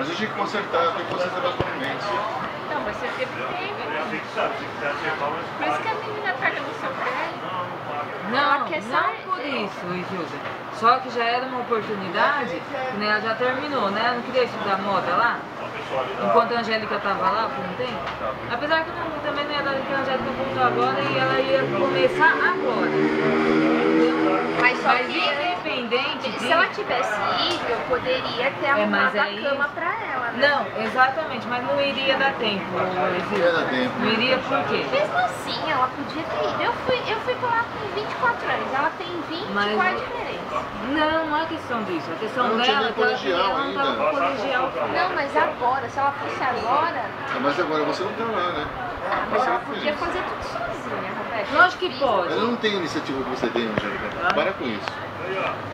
Mas eu tinha que consertar, tem que consertar meus movimentos. Não, mas você teve tempo. Por isso que a menina pega no seu pé. Não, não por isso, Isilda. Só que já era uma oportunidade, né? Ela já terminou, né? Ela não queria estudar moda lá. Enquanto a Angélica estava lá por um tempo. Apesar que eu também não ia dar que a Angélica voltou agora e ela ia começar agora. Mas só que independente disso, se ela tivesse ido, eu poderia ter arrumado a cama pra ela, né? Não, exatamente, mas não iria dar tempo. Não ia dar tempo. Não iria por quê? Mesmo assim, ela podia ter ido. Eu fui pra lá com 24 anos, ela tem 20, Mas qual a diferença? Não é questão disso. A questão Ela não tinha dela nem colegial ela não ainda. estava com colegial. Não, mas agora, se ela fosse agora... Mas agora você não tá lá, né? Mas ela podia fazer tudo sozinha, Roberto. Lógico que pode. Ela não tem a iniciativa que você tem, Angélica. Para com isso.